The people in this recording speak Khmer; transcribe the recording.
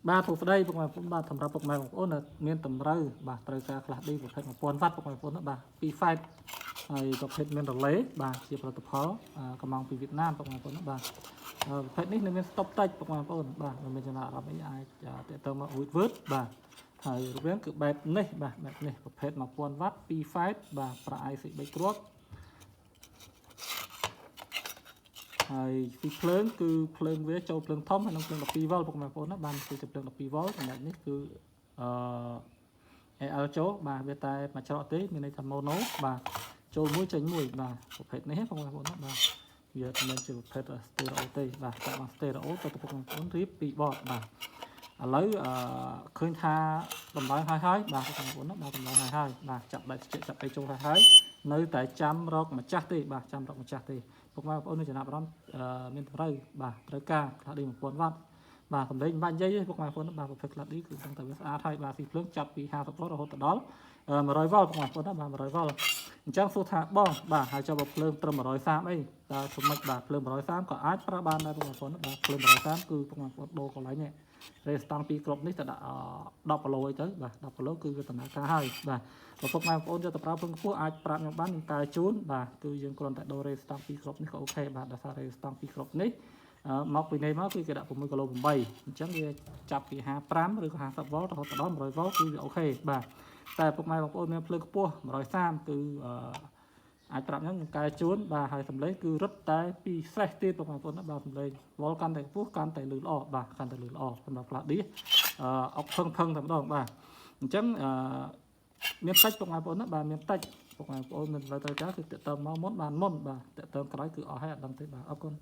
បាទពុកស្ដីពុកម៉ែបងប្អូនបាទសម្រាប់ពុកម៉ែបងប្អូនមានតម្រូវបាទត្រូវការខ្លះឌីប្រភេទ1000វ៉ាត់ពុកម៉ែបងប្អូនបាទ2 ហ្វេតហើយប្រភេទមានរ៉ូឡេបាទជាផលិតផលកំងពីវៀតណាមពុកម៉ែបងប្អូនបាទប្រភេទនេះនៅមានស្តុកតិចពុកម៉ែបងប្អូនបាទមិនមានចំណាប់អារម្មណ៍អីអាចតេតើមករួចវើតបាទហើយរូបរាងគឺបែបនេះបាទបែបនេះប្រភេទ1000វ៉ាត់2 ហ្វេតបាទប្រាក់ IC 3គ្រាប់ហើយពីភ្លើងគឺភ្លើងវាចូលភ្លើងធំហើយនឹងភ្លើង12វ៉ុលពុកម៉ែបងប្អូនណាបានគឺជាភ្លើង12វ៉ុលចំណែកនេះគឺAL ចូលបាទវាតែមួយច្រកទេមានន័យថា mono បាទចូលមួយចេញមួយបាទប្រភេទនេះពុកម៉ែបងប្អូនណាបាទវាមិនជាប្រភេទ stereo ទេបាទតែមក stereo ទៅពុកម៉ែបងប្អូនរៀប2បតបាទឥឡូវឃើញថាតម្លើងហើយបាទពុកម៉ែបងប្អូនណាបាទតម្លើងហើយបាទចាប់ដៃស្ទាក់ចាប់ដៃចូលហើយនៅតែចាំរកម្ចាស់ទេបាទចាំរកម្ចាស់ទេពុកម៉ែបងប្អូនចំណាប់អារម្មណ៍មានតម្រូវបាទត្រូវការខ្លះឌី1000វ៉ាត់បាទសម្លេងមិនបាច់និយាយទេពុកម៉ែបងប្អូនបាទប្រភេទខ្លះឌីគឺដឹងតែវាស្អាតហើយបាទស៊ីភ្លើងចាប់ពី50វ៉ុលរហូតដល់100វ៉ុលពុកម៉ែបងប្អូនបាទ100វ៉ុលអញ្ចឹងសួរថាបងបាទហើយចុះបើភ្លើងត្រឹម130អីតើធ្វើម៉េចបាទភ្លើង130ក៏អាចប្រើបានដែរពុកម៉ែបងប្អូនបាទភ្លើង130គឺពុកម៉ែបងប្អូនដូរកន្លែងនេះរេស្តង់2គ្រាប់នេះទៅដាក់10គីឡូអីទៅបាទ10គីឡូគឺវាដំណើរការហើយបាទបើពុកម៉ែបងប្អូនយកទៅប្រើភ្លើងខ្ពស់អាចប្រាប់ខ្ញុំបានខ្ញុំកែជូនបាទគឺយើងគ្រាន់តែដូររេស្តង់2គ្រាប់នេះក៏អូខេបាទដោយសាររេស្តង់2គ្រាប់នេះមកពីនេះមកគឺគេដាក់6គីឡូ8អញ្ចឹងវាចាប់ពី55ឬក៏50វ៉ុលរហូតដល់100វ៉ុលគឺវាអូខេបាទតែពុកម៉ែបងប្អូនមានភ្លើងខ្ពស់130គឺអាចប្រាប់ខ្ញុំកែជូនបាទហើយសម្លេងគឺរឹតតែពីសេះទៀតពុកម៉ែបងប្អូនបាទសម្លេងវ៉ុលកាន់តែខ្ពស់កាន់តែលឺល្អបាទកាន់តែលឺល្អសម្រាប់ផ្លាស់ឌីអុកផឹងតែម្ដងបាទអញ្ចឹងមានតិចពុកម៉ែបងប្អូនណាបាទមានតិចពុកម៉ែបងប្អូនមិនត្រូវការគឺតើតើមកមុនបានមុនបាទតើតើក្រោយគឺអស់ហើយអត់ដឹងទេបាទអរគុណ